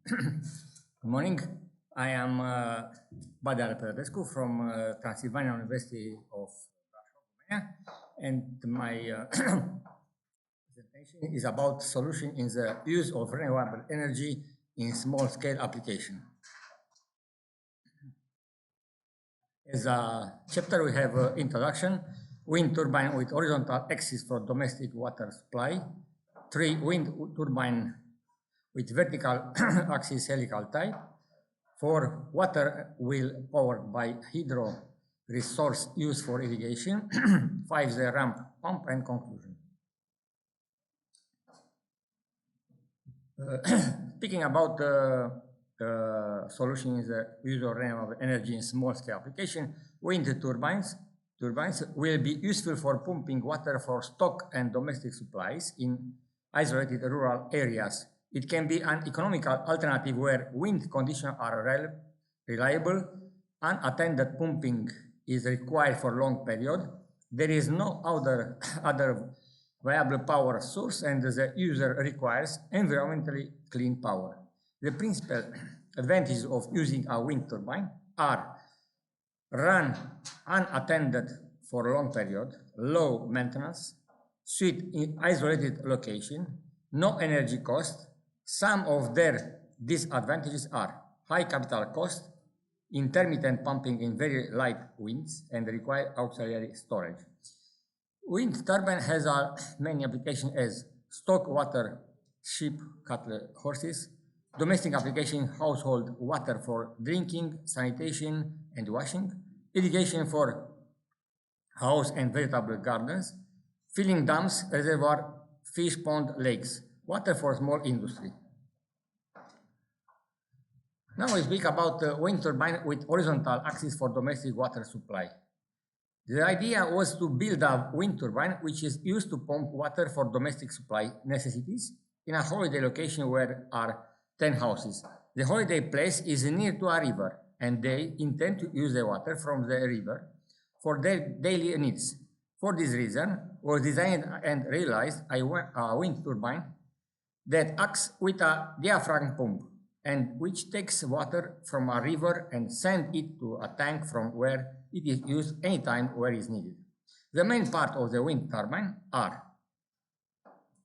Good morning. I am Badea Lepadatescu from Transylvania University of Romania, and my presentation is about solution in the use of renewable energy in small-scale application. As a chapter, we have introduction, wind turbine with horizontal axis for domestic water supply, 3 wind turbine with vertical axis helical type, 4 water wheel powered by hydro resource used for irrigation, 5 the ramp pump, and conclusion. Speaking about solution in the use of renewable energy in small-scale application, wind turbines will be useful for pumping water for stock and domestic supplies in isolated rural areas. It can be an economical alternative where wind conditions are reliable, unattended pumping is required for long period. There is no other viable power source, and the user requires environmentally clean power. The principal advantages of using a wind turbine are run unattended for a long period, low maintenance, suit in isolated location, no energy cost. Some of their disadvantages are high capital cost, intermittent pumping in very light winds, and require auxiliary storage. Wind turbine has many applications as stock water, sheep, cattle, horses, domestic application, household water for drinking, sanitation, and washing, irrigation for house and vegetable gardens, filling dams, reservoir, fish pond, lakes, water for small industry. Now we speak about wind turbine with horizontal axis for domestic water supply. The idea was to build a wind turbine which is used to pump water for domestic supply necessities in a holiday location where are 10 houses. The holiday place is near to a river, and they intend to use the water from the river for their daily needs. For this reason, was designed and realized a wind turbine that acts with a diaphragm pump, and which takes water from a river and sends it to a tank from where it is used anytime where is needed. The main part of the wind turbine are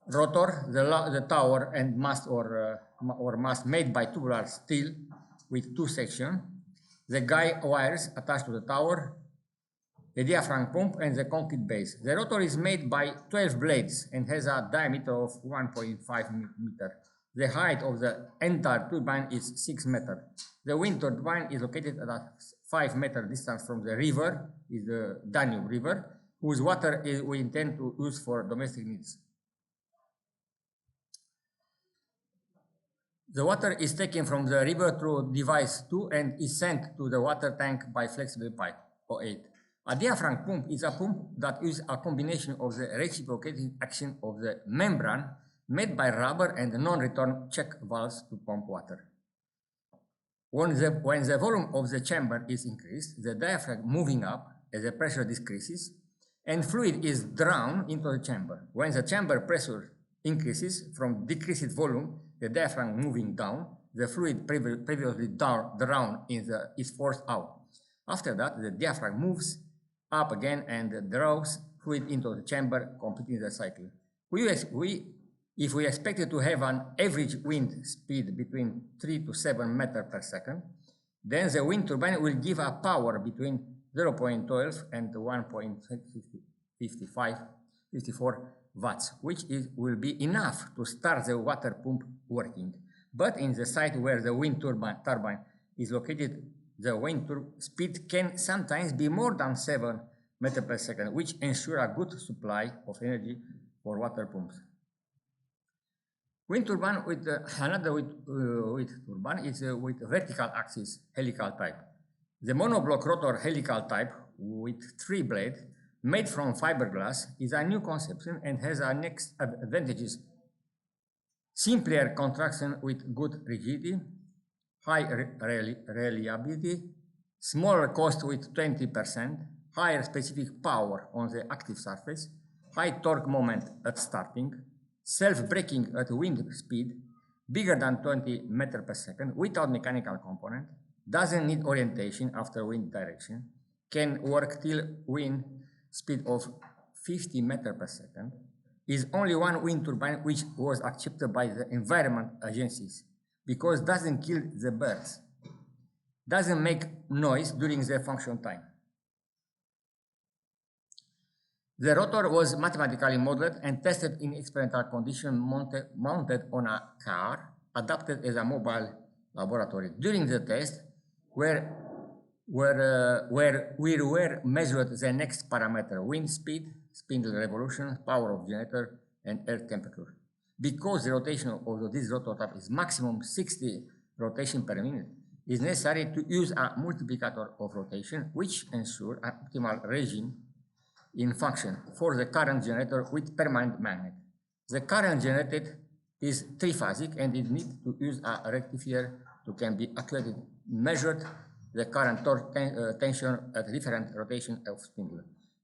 rotor, the tower and mast or mast made by tubular steel with 2 sections, the guy wires attached to the tower, the diaphragm pump, and the concrete base. The rotor is made by 12 blades and has a diameter of 1.5 meters. The height of the entire turbine is 6 meters. The wind turbine is located at a 5-meter distance from the river, is the Danube River, whose water we intend to use for domestic needs. The water is taken from the river through device 2 and is sent to the water tank by flexible pipe, O8. A diaphragm pump is a pump that uses a combination of the reciprocating action of the membrane made by rubber and non-return check valves to pump water. When the volume of the chamber is increased, the diaphragm moving up as the pressure decreases, and fluid is drawn into the chamber. When the chamber pressure increases from decreased volume, the diaphragm moving down, the fluid previously drawn is forced out. After that, the diaphragm moves up again and draws fluid into the chamber, completing the cycle. If we expected to have an average wind speed between 3 to 7 meters per second, then the wind turbine will give a power between 0.12 and 1.54 watts, which will be enough to start the water pump working. But in the site where the wind turbine is located, the wind speed can sometimes be more than 7 meters per second, which ensure a good supply of energy for water pumps. Wind turbine with another wind turbine is with vertical axis helical type. The monoblock rotor helical type with 3 blades made from fiberglass is a new conception and has a next advantages: simpler contraction with good rigidity, high reliability, smaller cost with 20%, higher specific power on the active surface, high torque moment at starting, self-braking at wind speed, bigger than 20 meters per second without mechanical component, doesn't need orientation after wind direction, can work till wind speed of 50 meters per second, is only one wind turbine which was accepted by the environment agencies because doesn't kill the birds, doesn't make noise during the function time. The rotor was mathematically modeled and tested in experimental conditions mounted on a car, adapted as a mobile laboratory. During the test, where we were measured the next parameter, wind speed, spindle revolution, power of generator, and air temperature. Because the rotation of this rotor type is maximum 60 rotation per minute, it is necessary to use a multiplicator of rotation, which ensures an optimal regime in function for the current generator with permanent magnet. The current generated is triphasic and it needs to use a rectifier to can be accurately measured the current tension at different rotation of spindle.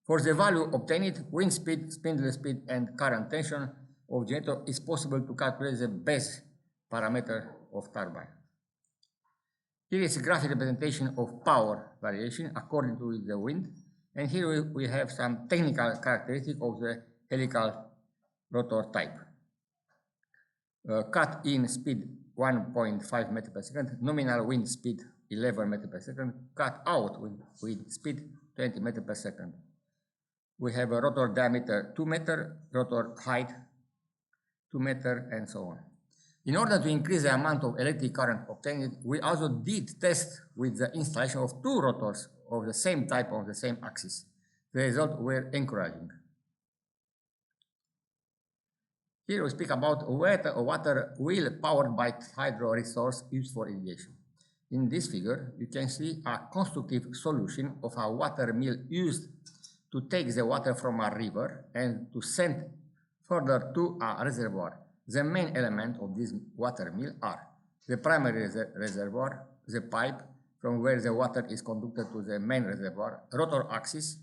For the value obtained, wind speed, spindle speed, and current tension of generator is possible to calculate the base parameter of turbine. Here is a graphic representation of power variation according to the wind, and here we have some technical characteristics of the helical rotor type. Cut in speed 1.5 meters per second, nominal wind speed 11 meters per second, cut out with speed 20 meters per second. We have a rotor diameter 2 meters, rotor height 2 meters, and so on. In order to increase the amount of electric current obtained, we also did test with the installation of 2 rotors of the same type on the same axis. The results were encouraging. Here we speak about a water wheel powered by hydro resource used for irrigation. In this figure, you can see a constructive solution of a water mill used to take the water from a river and to send further to a reservoir. The main element of this water mill are the primary reservoir, the pipe from where the water is conducted to the main reservoir, rotor axis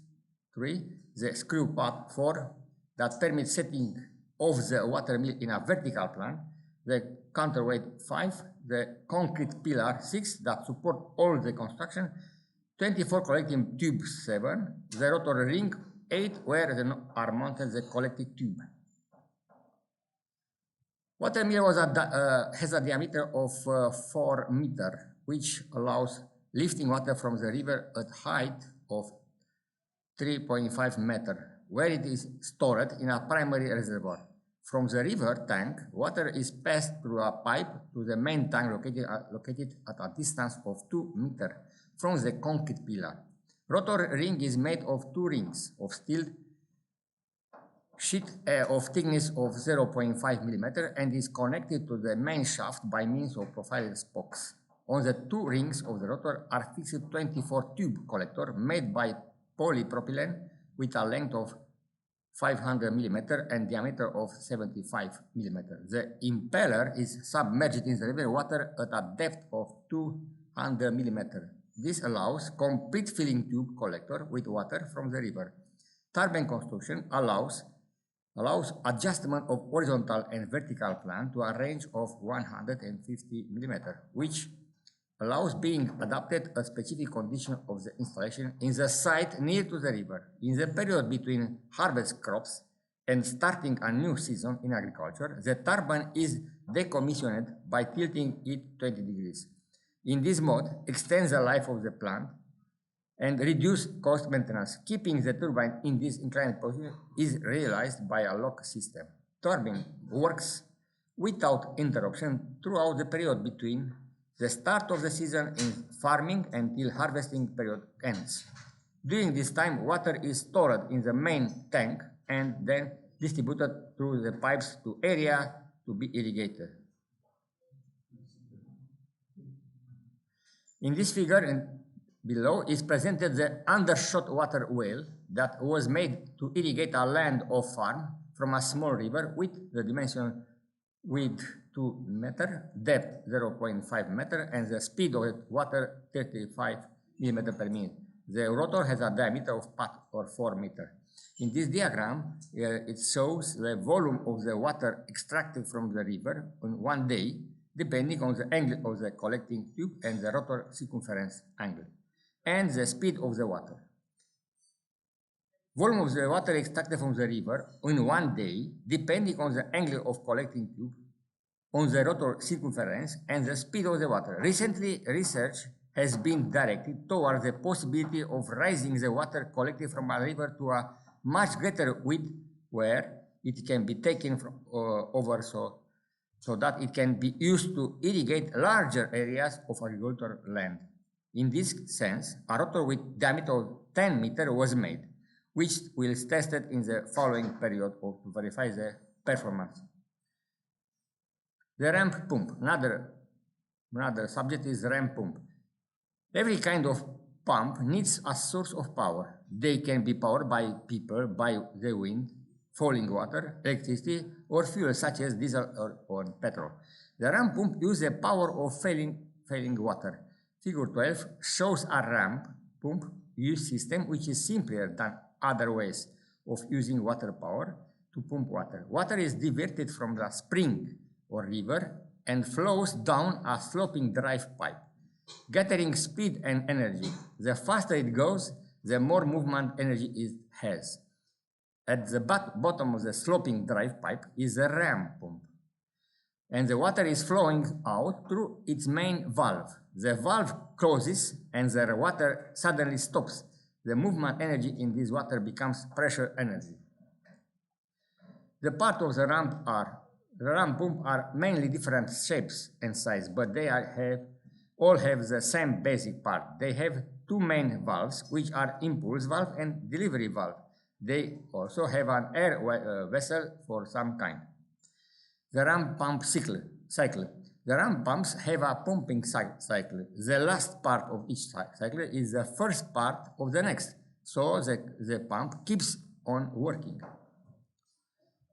3, the screw part 4 that permits setting of the water mill in a vertical plane, the counterweight 5, the concrete pillar 6 that support all the construction, 24 collecting tubes 7, the rotor ring 8 where are mounted the collecting tube. Water mill has a diameter of 4 meters, which allows lifting water from the river at height of 3.5 meters, where it is stored in a primary reservoir. From the river tank, water is passed through a pipe to the main tank located at a distance of 2 meters from the concrete pillar. Rotor ring is made of 2 rings of steel sheet of thickness of 0.5 mm and is connected to the main shaft by means of profiled spokes. On the 2 rings of the rotor are fixed 24 tube collector made by polypropylene with a length of 500 mm and diameter of 75 mm. The impeller is submerged in the river water at a depth of 200 mm. This allows complete filling tube collector with water from the river. Turbine construction allows adjustment of horizontal and vertical plan to a range of 150 mm, which allows being adapted a specific condition of the installation in the site near to the river. In the period between harvest crops and starting a new season in agriculture, the turbine is decommissioned by tilting it 20 degrees. In this mode, extends the life of the plant and reduce cost maintenance. Keeping the turbine in this inclined position is realized by a lock system. Turbine works without interruption throughout the period between the start of the season in farming until harvesting period ends. During this time, water is stored in the main tank and then distributed through the pipes to area to be irrigated. In this figure below is presented the undershot water well that was made to irrigate a land or farm from a small river with the dimension width 2 meters, depth 0.5 meters, and the speed of water 35 mm per minute. The rotor has a diameter of 4 meters. In this diagram, it shows the volume of the water extracted from the river on one day, depending on the angle of the collecting tube and the rotor circumference angle, and the speed of the water. Volume of the water extracted from the river in one day, depending on the angle of collecting tube, on the rotor circumference, and the speed of the water. Recently, research has been directed towards the possibility of raising the water collected from a river to a much greater width where it can be taken from, over so that it can be used to irrigate larger areas of agricultural land. In this sense, a rotor with diameter of 10 meters was made, which will be tested in the following period to verify the performance. The ramp pump, another subject is ramp pump. Every kind of pump needs a source of power. They can be powered by people, by the wind, falling water, electricity, or fuel such as diesel or petrol. The ramp pump uses the power of falling water. Figure 12 shows a ramp pump use system which is simpler than other ways of using water power to pump water. Water is diverted from the spring or river and flows down a sloping drive pipe, gathering speed and energy. The faster it goes, the more movement energy it has. At the bottom of the sloping drive pipe is a ramp pump, and the water is flowing out through its main valve. The valve closes and the water suddenly stops. The movement energy in this water becomes pressure energy. The parts of the ramp pump are mainly different shapes and size, but they all have the same basic part. They have two main valves, which are impulse valve and delivery valve. They also have an air vessel for some kind. The ramp pump cycle. The ramp pumps have a pumping cycle. The last part of each cycle is the first part of the next, so the pump keeps on working.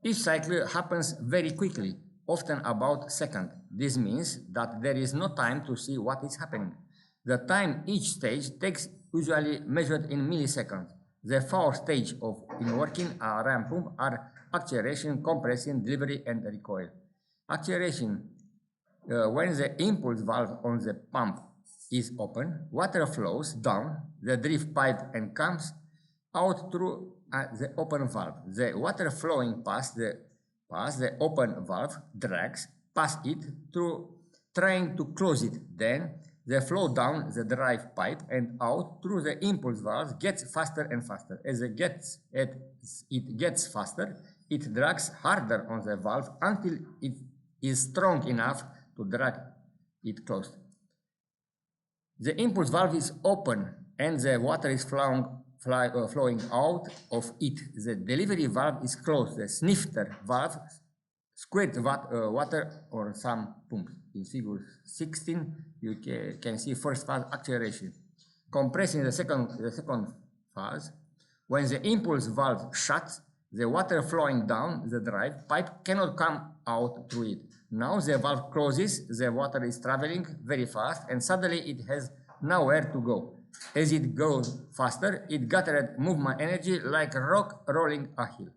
Each cycle happens very quickly, often about a second. This means that there is no time to see what is happening. The time each stage takes usually measured in milliseconds. The four stages in working a ramp pump are acceleration, compression, delivery, and recoil. Acceleration. When the impulse valve on the pump is open, water flows down the drive pipe and comes out through the open valve. The water flowing past the open valve drags past it through trying to close it. Then the flow down the drive pipe and out through the impulse valve gets faster and faster. As it gets faster, it drags harder on the valve until it is strong enough to drag it closed. The impulse valve is open and the water is flowing out of it. The delivery valve is closed. The snifter valve squirts water on some pumps. In figure 16, you can see first phase acceleration. Compressing the second phase. When the impulse valve shuts, the water flowing down the drive pipe cannot come out through it. Now the valve closes, the water is traveling very fast, and suddenly it has nowhere to go. As it goes faster, it gathers movement energy like a rock rolling a hill.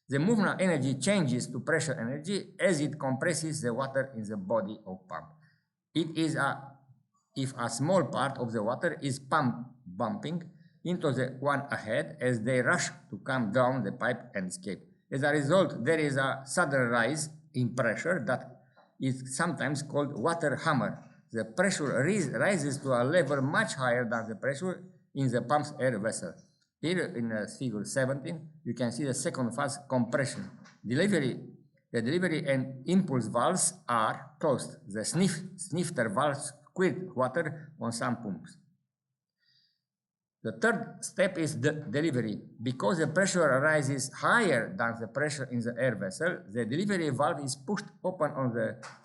The movement energy changes to pressure energy as it compresses the water in the body of pump. It is if a small part of the water is bumping into the one ahead as they rush to come down the pipe and escape. As a result, there is a sudden rise in pressure that is sometimes called water hammer. The pressure rises to a level much higher than the pressure in the pump's air vessel. Here in figure 17, you can see the second phase compression. The delivery and impulse valves are closed. The snifter valves squirt water on some pumps. The third step is the delivery. Because the pressure rises higher than the pressure in the air vessel, the delivery valve is pushed open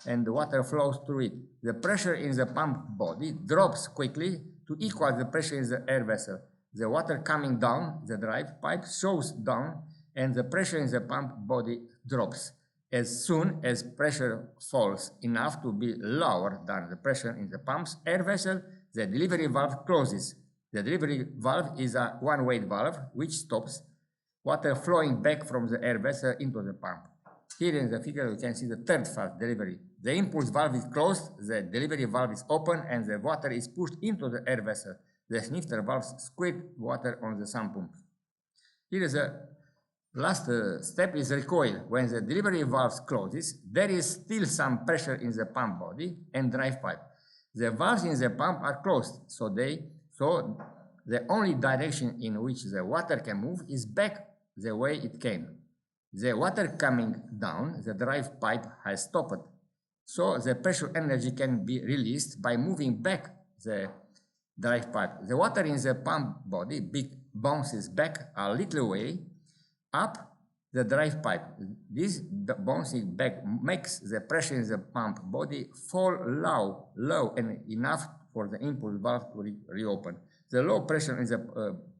and the water flows through it. The pressure in the pump body drops quickly to equal the pressure in the air vessel. The water coming down the drive pipe slows down and the pressure in the pump body drops. As soon as pressure falls enough to be lower than the pressure in the pump's air vessel, the delivery valve closes. The delivery valve is a one-way valve which stops water flowing back from the air vessel into the pump. Here in the figure, you can see the third phase delivery. The impulse valve is closed, the delivery valve is open, and the water is pushed into the air vessel. The snifter valves squirt water on the sump pump. Here is the last step is recoil. When the delivery valve closes, there is still some pressure in the pump body and drive pipe. The valves in the pump are closed, so the only direction in which the water can move is back the way it came. The water coming down, the drive pipe has stopped, so the pressure energy can be released by moving back the drive pipe. The water in the pump body bounces back a little way up the drive pipe. This bouncing back makes the pressure in the pump body fall low and enough for the impulse valve to reopen. The low pressure in the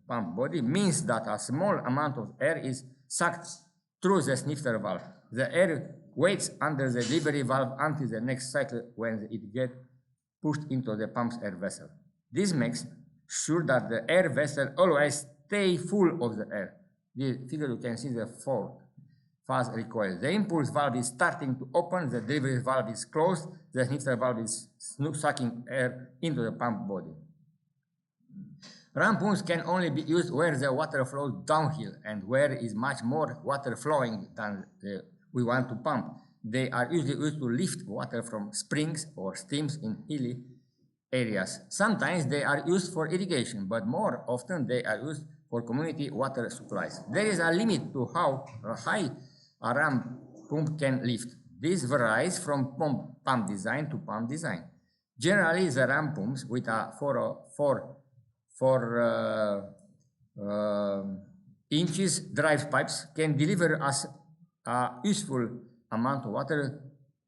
pump body means that a small amount of air is sucked through the snifter valve. The air waits under the delivery valve until the next cycle when it gets pushed into the pump's air vessel. This makes sure that the air vessel always stays full of the air. The figure you can see the fourth phase recoil. The impulse valve is starting to open, the delivery valve is closed, the snifter valve is sucking air into the pump body. Ram pumps can only be used where the water flows downhill and where is much more water flowing than we want to pump. They are usually used to lift water from springs or streams in hilly areas. Sometimes they are used for irrigation, but more often they are used for community water supplies. There is a limit to how high a ram pump can lift. This varies from pump design to pump design. Generally, the ram pumps with a 4 inches drive pipes can deliver us a useful amount of water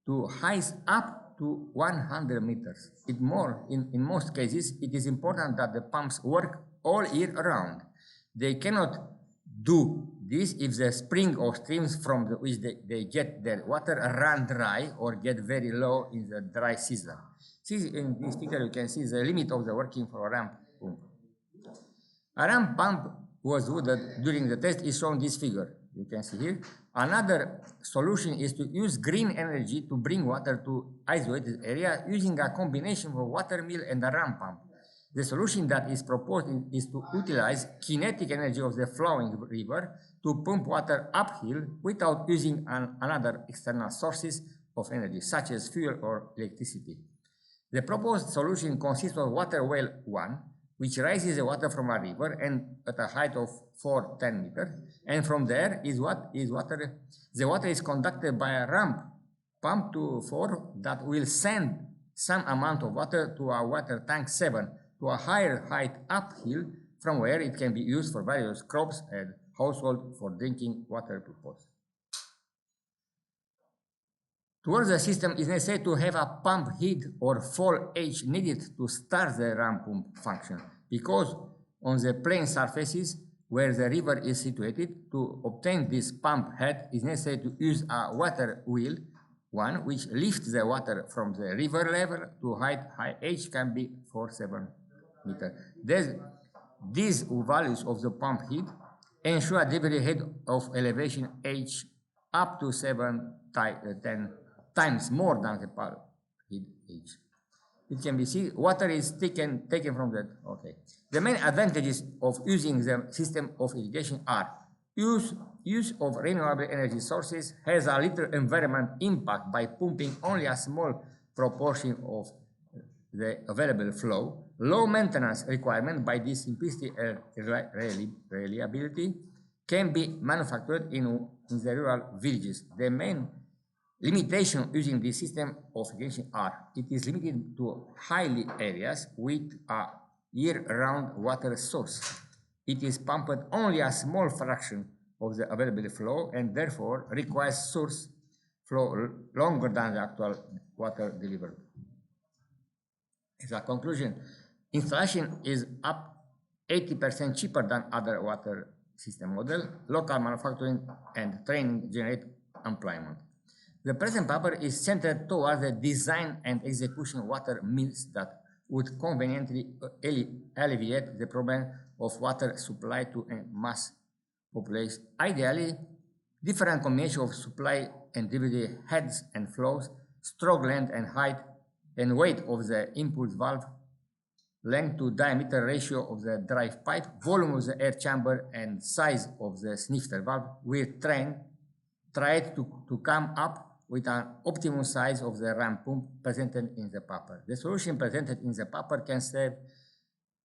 to heights up to 100 meters. In most cases, it is important that the pumps work all year round. They cannot do this if the spring or streams from which they get their water run dry or get very low in the dry season. See, in this figure you can see the limit of the working for a ram pump. A ram pump was wooded during the test is shown this figure. You can see here. Another solution is to use green energy to bring water to isolated area using a combination of a water mill and a ram pump. The solution that is proposed is to utilize kinetic energy of the flowing river to pump water uphill without using another external sources of energy, such as fuel or electricity. The proposed solution consists of water well 1, which raises the water from a river and at a height of 410 meters, and from there the water is conducted by a ramp pump to 4 that will send some amount of water to a water tank 7 to a higher height uphill, from where it can be used for various crops and household for drinking water purposes. To work the system, it is necessary to have a pump head or fall edge needed to start the ram pump function, because on the plain surfaces where the river is situated, to obtain this pump head, it is necessary to use a water wheel, one which lifts the water from the river level to high edge can be 4-7 meters. These values of the pump head ensure a delivery head of elevation h up to 10 times more than the pump head h. It can be seen water is taken from that. Okay. The main advantages of using the system of irrigation are use of renewable energy sources has a little environment impact by pumping only a small proportion of the available flow, low maintenance requirement by this simplicity and reliability can be manufactured in the rural villages. The main limitation using this system of irrigation are it is limited to hilly areas with a year-round water source. It is pumped only a small fraction of the available flow and therefore requires source flow longer than the actual water delivered. As a conclusion, installation is up 80% cheaper than other water system model. Local manufacturing and training generate employment. The present paper is centered towards the design and execution of water mills that would conveniently alleviate the problem of water supply to mass population. Ideally, different combination of supply and delivery heads and flows, stroke length and height, and weight of the impulse valve, length to diameter ratio of the drive pipe, volume of the air chamber, and size of the snifter valve will try to come up with an optimum size of the ram pump presented in the paper. The solution presented in the paper can save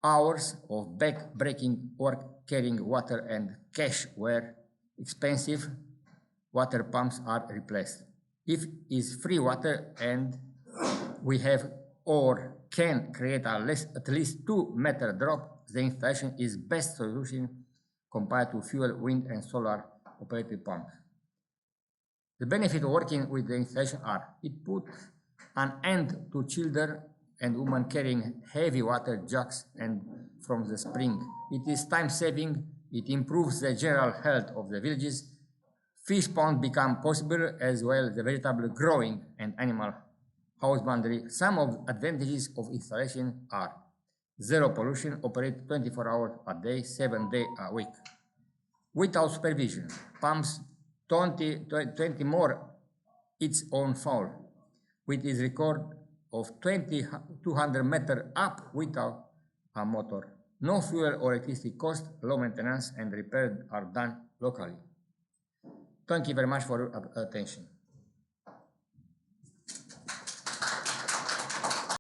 hours of back-breaking work carrying water and cash where expensive water pumps are replaced. If is free water and we have or can create at least 2-meter drop, the installation is best solution compared to fuel, wind, and solar operated pumps. The benefit of working with the installation are: it puts an end to children and women carrying heavy water jugs and from the spring. It is time saving. It improves the general health of the villages. Fish ponds become possible, as well as the vegetable growing and animal husbandry. Some of the advantages of installation are: zero pollution, operate 24 hours a day, 7 days a week. Without supervision, pumps 20 more its own foul, with its record of 200 meters up without a motor. No fuel or electricity cost, low maintenance, and repairs are done locally. Thank you very much for your attention.